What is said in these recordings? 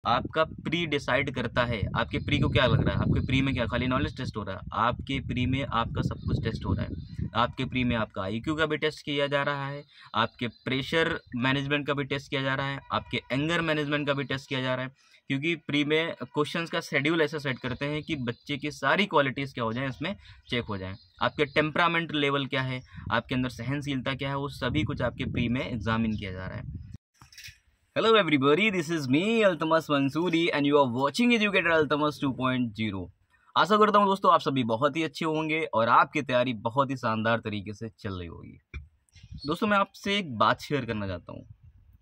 आपका pre decide करता है। आपके प्री को क्या लग रहा है? आपके प्री में क्या खाली नॉलेज टेस्ट हो रहा है? आपके प्री में आपका सब कुछ टेस्ट हो रहा है। आपके प्री में आपका आईक्यू का भी टेस्ट किया जा रहा है, आपके प्रेशर मैनेजमेंट का भी टेस्ट किया जा रहा है, आपके एंगर मैनेजमेंट का भी टेस्ट किया जा रहा है। क्योंकि प्री में क्वेश्चंस का शेड्यूल ऐसा सेट करते हैं कि बच्चे की सारी क्वालिटीज़ क्या हो जाएँ, इसमें चेक हो जाएँ। आपके टेम्परामेंट लेवल क्या है, आपके अंदर सहनशीलता क्या है, वो सभी कुछ आपके प्री में एग्जामिन किया जा रहा है। Hello everybody, this is me Altamas Mansoori and you are watching Educator Altamas 2.0। आशा करता हूँ दोस्तों आप सभी बहुत ही अच्छे होंगे और आपकी तैयारी बहुत ही शानदार तरीके से चल रही होगी। दोस्तों मैं आपसे एक बात शेयर करना चाहता हूँ।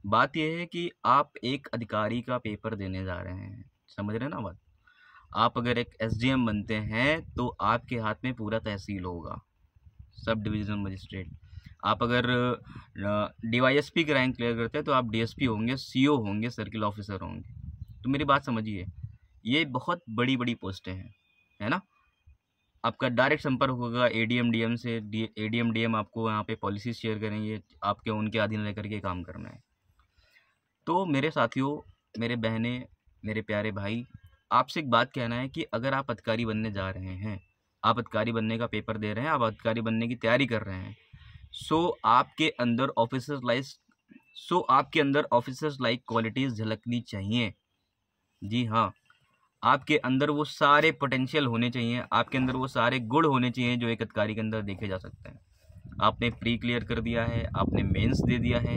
बात यह है कि आप एक अधिकारी का पेपर देने जा रहे हैं, समझ रहे हैं ना बात। आप अगर एक एसडीएम बनते हैं तो आपके हाथ में पूरा तहसील होगा, सब डिवीजनल मजिस्ट्रेट। आप अगर डीवाईएसपी की रैंक क्लियर करते हैं तो आप डीएसपी होंगे, सीओ होंगे, सर्किल ऑफिसर होंगे। तो मेरी बात समझिए, ये बहुत बड़ी बड़ी पोस्टें हैं, है ना। आपका डायरेक्ट संपर्क होगा एडीएम डीएम से। एडीएम डीएम आपको यहाँ पे पॉलिसीज शेयर करेंगे, आपके उनके अधीन लेकर के काम करना है। तो मेरे साथियों, मेरे बहनें, मेरे प्यारे भाई, आपसे एक बात कहना है कि अगर आप अधिकारी बनने जा रहे हैं, आप अधिकारी बनने का पेपर दे रहे हैं, आप अधिकारी बनने की तैयारी कर रहे हैं, आपके अंदर ऑफिसर्स लाइक क्वालिटीज़ झलकनी चाहिए। जी हाँ, आपके अंदर वो सारे पोटेंशियल होने चाहिए, आपके अंदर वो सारे गुण होने चाहिए जो एक अधिकारी के अंदर देखे जा सकते हैं। आपने प्री क्लियर कर दिया है, आपने मेंस दे दिया है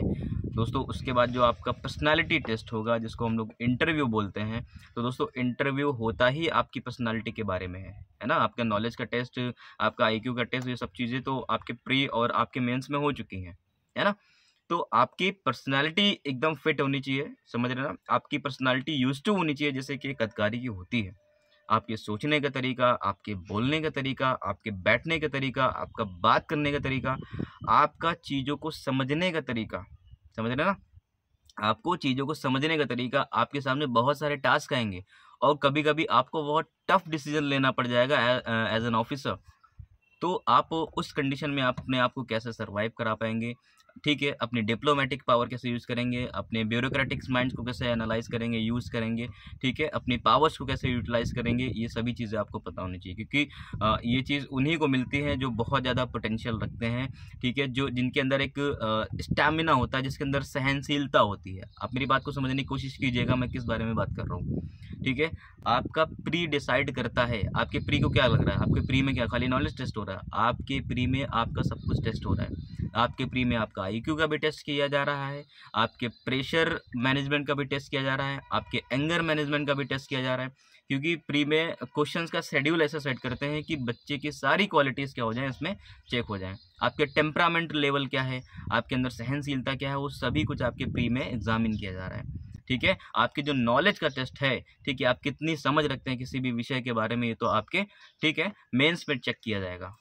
दोस्तों। उसके बाद जो आपका पर्सनालिटी टेस्ट होगा, जिसको हम लोग इंटरव्यू बोलते हैं, तो दोस्तों इंटरव्यू होता ही आपकी पर्सनालिटी के बारे में है ना। आपका नॉलेज का टेस्ट, आपका आईक्यू का टेस्ट, ये सब चीज़ें तो आपके प्री और आपके मेंस में हो चुकी हैं, है ना। तो आपकी पर्सनालिटी एकदम फिट होनी चाहिए, समझ रहे ना। आपकी पर्सनालिटी यूज्ड टू होनी चाहिए जैसे कि एक अधिकारी की होती है। आपके सोचने का तरीका, आपके बोलने का तरीका, आपके बैठने का तरीका, आपका बात करने का तरीका, आपका चीज़ों को समझने का तरीका, समझ रहे ना। आपको चीज़ों को समझने का तरीका, आपके सामने बहुत सारे टास्क आएंगे और कभी कभी आपको बहुत टफ डिसीजन लेना पड़ जाएगा एज एन ऑफिसर। तो आप उस कंडीशन में आप अपने आप को कैसे सर्वाइव करा पाएंगे, ठीक है। अपनी डिप्लोमेटिक पावर कैसे यूज़ करेंगे, अपने ब्यूरोक्रेटिक्स माइंड्स को कैसे एनालाइज करेंगे, यूज़ करेंगे, ठीक है। अपनी पावर्स को कैसे यूटिलाइज करेंगे, ये सभी चीज़ें आपको पता होनी चाहिए। क्योंकि ये चीज़ उन्हीं को मिलती है जो बहुत ज़्यादा पोटेंशियल रखते हैं, ठीक है। जो जिनके अंदर एक स्टैमिना होता है, जिसके अंदर सहनशीलता होती है। आप मेरी बात को समझने की कोशिश कीजिएगा, मैं किस बारे में बात कर रहा हूँ, ठीक है। आपका प्री डिसाइड करता है। आपके प्री को क्या लग रहा है? आपके प्री में क्या खाली नॉलेज टेस्ट हो रहा है? आपके प्री में आपका सब कुछ टेस्ट हो रहा है। आपके प्री में आपका आईक्यू का भी टेस्ट किया जा रहा है, आपके प्रेशर मैनेजमेंट का भी टेस्ट किया जा रहा है, आपके एंगर मैनेजमेंट का भी टेस्ट किया जा रहा है। क्योंकि प्री में क्वेश्चंस का शेड्यूल ऐसा सेट करते हैं कि बच्चे की सारी क्वालिटीज़ क्या हो जाएँ, इसमें चेक हो जाएँ। आपके टेम्परामेंट लेवल क्या है, आपके अंदर सहनशीलता क्या है, वो सभी कुछ आपके प्री में एग्जामिन किया जा रहा है, ठीक है। आपके जो नॉलेज का टेस्ट है, ठीक है, आप कितनी समझ रखते हैं किसी भी विषय के बारे में, ये तो आपके, ठीक है, मेंस में चेक किया जाएगा।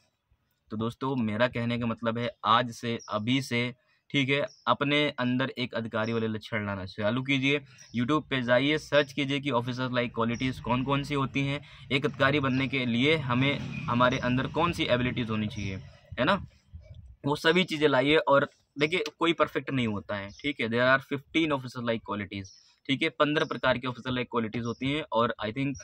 तो दोस्तों मेरा कहने का मतलब है, आज से, अभी से, ठीक है, अपने अंदर एक अधिकारी वाले लक्षण लाना चालू कीजिए। यूट्यूब पे जाइए, सर्च कीजिए कि ऑफिसर लाइक क्वालिटीज़ कौन कौन सी होती हैं। एक अधिकारी बनने के लिए हमें, हमारे अंदर कौन सी एबिलिटीज़ होनी चाहिए, है ना, वो सभी चीज़ें लाइए। और देखिए, कोई परफेक्ट नहीं होता है, ठीक है। There are 15 officer like qualities, ठीक है। 15 प्रकार की ऑफिसर लाइक क्वालिटीज़ होती हैं और आई थिंक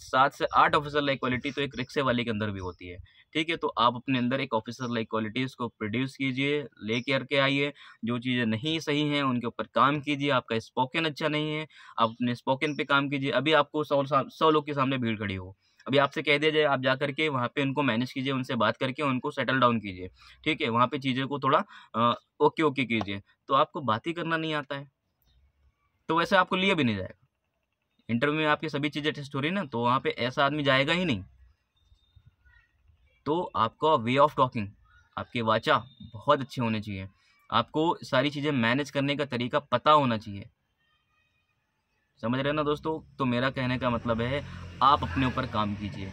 7 से 8 ऑफिसर लाइक क्वालिटी तो एक रिक्शे वाले के अंदर भी होती है, ठीक है। तो आप अपने अंदर एक ऑफिसर लाइक क्वालिटीज़ को प्रोड्यूस कीजिए, ले करके आइए। जो चीज़ें नहीं सही हैं उनके ऊपर काम कीजिए। आपका स्पोकन अच्छा नहीं है, आप अपने स्पोकन पे काम कीजिए। अभी आपको 100 लोग के सामने भीड़ खड़ी हो, अभी आपसे कह दिया जाए आप जा करके वहाँ पे उनको मैनेज कीजिए, उनसे बात करके उनको सेटल डाउन कीजिए, ठीक है। वहाँ पे चीज़ें को थोड़ा ओके ओके कीजिए, तो आपको बात ही करना नहीं आता है, तो वैसे आपको लिया भी नहीं जाएगा। इंटरव्यू में आपकी सभी चीज़ें टेस्ट हो रही ना, तो वहाँ पे ऐसा आदमी जाएगा ही नहीं। तो आपका वे ऑफ टॉकिंग, आपके वाचा बहुत अच्छे होने चाहिए। आपको सारी चीज़ें मैनेज करने का तरीका पता होना चाहिए, समझ रहे हैं ना दोस्तों। तो मेरा कहने का मतलब है, आप अपने ऊपर काम कीजिए।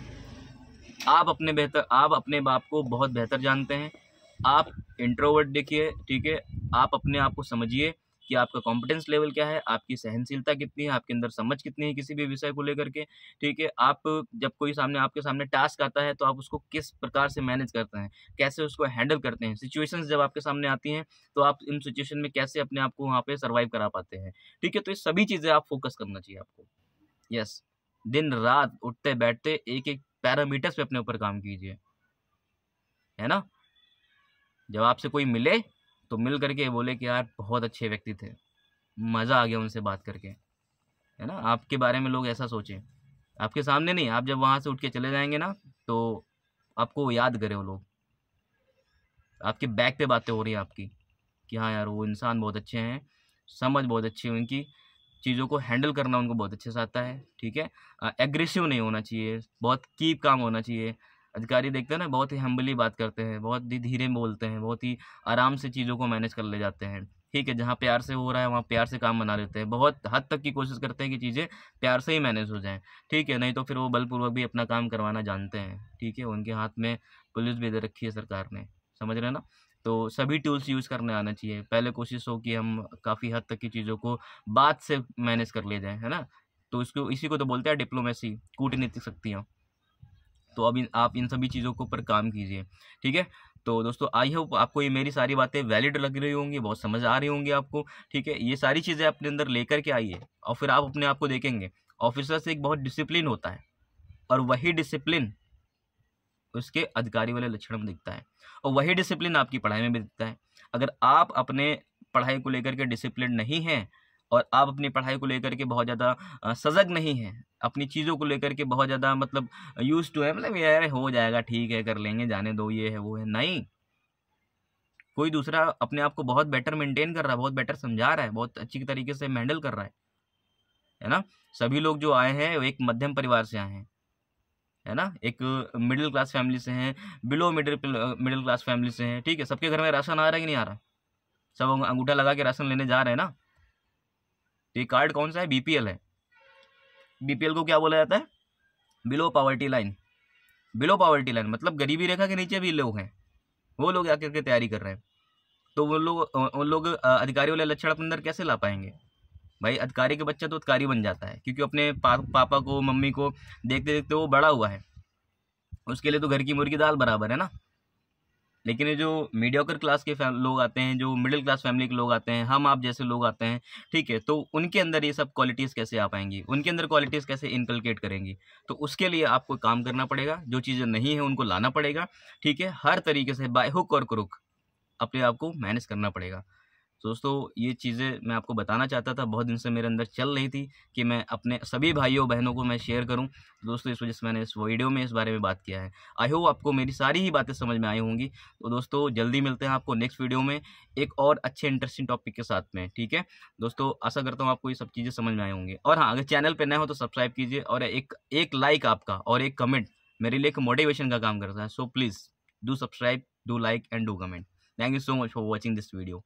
आप अपने बाप को बहुत बेहतर जानते हैं। आप इंट्रोवर्ट देखिए, ठीक है। आप अपने आप को समझिए कि आपका कॉम्पिटेंस लेवल क्या है, आपकी सहनशीलता कितनी है, आपके अंदर समझ कितनी है किसी भी विषय को लेकर के, ठीक है। आप जब कोई आपके सामने टास्क आता है तो आप उसको किस प्रकार से मैनेज करते हैं, कैसे उसको हैंडल करते हैं, सिचुएशंस जब आपके सामने आती हैं तो आप इन सिचुएशन में कैसे अपने आप को वहाँ पे सर्वाइव करा पाते हैं, ठीक है। तो ये सभी चीज़ें आप फोकस करना चाहिए आपको। यस, दिन रात उठते बैठते एक एक पैरामीटर्स पे अपने ऊपर काम कीजिए, है ना। जब आपसे कोई मिले तो मिल करके बोले कि यार बहुत अच्छे व्यक्ति थे, मज़ा आ गया उनसे बात करके, है ना। आपके बारे में लोग ऐसा सोचें, आपके सामने नहीं, आप जब वहाँ से उठ के चले जाएंगे ना तो आपको याद करें वो लोग, आपके बैक पे बातें हो रही हैं आपकी कि हाँ यार वो इंसान बहुत अच्छे हैं, समझ बहुत अच्छी है उनकी, चीज़ों को हैंडल करना उनको बहुत अच्छे से आता है, ठीक है। एग्रेसिव नहीं होना चाहिए, बहुत कीप काम होना चाहिए। अधिकारी देखते हैं ना, बहुत ही हम्बली बात करते हैं, बहुत ही धीरे बोलते हैं, बहुत ही आराम से चीज़ों को मैनेज कर ले जाते हैं, ठीक है। जहाँ प्यार से हो रहा है वहाँ प्यार से काम बना लेते हैं, बहुत हद तक की कोशिश करते हैं कि चीज़ें प्यार से ही मैनेज हो जाएँ, ठीक है। नहीं तो फिर वो बलपूर्वक भी अपना काम करवाना जानते हैं, ठीक है। उनके हाथ में पुलिस भी दे रखी है सरकार ने, समझ रहे हैं ना। तो सभी टूल्स यूज़ करने आना चाहिए। पहले कोशिश हो कि हम काफ़ी हद तक की चीज़ों को बात से मैनेज कर ले जाएँ, है ना। तो इसको इसी को तो बोलते हैं डिप्लोमेसी, कूटनीतिक शक्तियाँ। तो अब आप इन सभी चीज़ों के ऊपर काम कीजिए, ठीक है। तो दोस्तों आई होप आपको ये मेरी सारी बातें वैलिड लग रही होंगी, बहुत समझ आ रही होंगी आपको, ठीक है। ये सारी चीज़ें अपने अंदर लेकर के आइए और फिर आप अपने आप को देखेंगे ऑफिसर से एक बहुत डिसिप्लिन होता है, और वही डिसिप्लिन उसके अधिकारी वाले लक्षण में दिखता है, और वही डिसिप्लिन आपकी पढ़ाई में भी दिखता है। अगर आप अपने पढ़ाई को लेकर के डिसिप्लिन नहीं हैं और आप अपनी पढ़ाई को लेकर के बहुत ज़्यादा सजग नहीं हैं, अपनी चीज़ों को लेकर के बहुत ज़्यादा मतलब यूज टू है, मतलब यार हो जाएगा, ठीक है, कर लेंगे, जाने दो, ये है वो है, नहीं। कोई दूसरा अपने आप को बहुत बेटर मेंटेन कर रहा है, बहुत बेटर समझा रहा है, बहुत अच्छी तरीके से हैंडल कर रहा है ना। सभी लोग जो आए हैं वो एक मध्यम परिवार से आए हैं, है ना, एक मिडिल क्लास फैमिली से हैं, बिलो मिडिल क्लास फैमिली से हैं, ठीक है। सबके घर में राशन आ रहा है कि नहीं आ रहा, सब अंगूठा लगा के राशन लेने जा रहे हैं ना। तो ये कार्ड कौन सा है, बीपीएल है। बीपीएल को क्या बोला जाता है, below poverty line. Below poverty line मतलब गरीबी रेखा के नीचे भी लोग हैं, वो लोग आकर के तैयारी कर रहे हैं। तो वो लोग अधिकारी वाले लक्षण अपने अंदर कैसे ला पाएंगे भाई। अधिकारी के बच्चा तो अधिकारी बन जाता है क्योंकि अपने पापा को मम्मी को देखते देखते वो बड़ा हुआ है, उसके लिए तो घर की मुर्गी दाल बराबर है ना। लेकिन ये जो मीडियोकर क्लास के लोग आते हैं, जो मिडिल क्लास फैमिली के लोग आते हैं, हम आप जैसे लोग आते हैं, ठीक है, तो उनके अंदर ये सब क्वालिटीज़ कैसे आ पाएंगी, उनके अंदर क्वालिटीज़ कैसे इनकलकेट करेंगी। तो उसके लिए आपको काम करना पड़ेगा, जो चीज़ें नहीं है उनको लाना पड़ेगा, ठीक है। हर तरीके से बाय हुक और क्रुक अपने आप को मैनेज करना पड़ेगा। दोस्तों ये चीज़ें मैं आपको बताना चाहता था, बहुत दिन से मेरे अंदर चल रही थी कि मैं अपने सभी भाइयों बहनों को मैं शेयर करूं। दोस्तों इस वजह से मैंने इस वीडियो में इस बारे में बात किया है। आई होप आपको मेरी सारी ही बातें समझ में आई होंगी। तो दोस्तों जल्दी मिलते हैं आपको नेक्स्ट वीडियो में एक और अच्छे इंटरेस्टिंग टॉपिक के साथ में, ठीक है। दोस्तों आशा करता हूँ आपको ये सब चीज़ें समझ में आई होंगी। और हाँ, अगर चैनल पर नए हो तो सब्सक्राइब कीजिए, और एक लाइक आपका और एक कमेंट मेरे लिए एक मोटिवेशन का काम करता है। So please do subscribe, do like and do comment. Thank you so much for watching this video.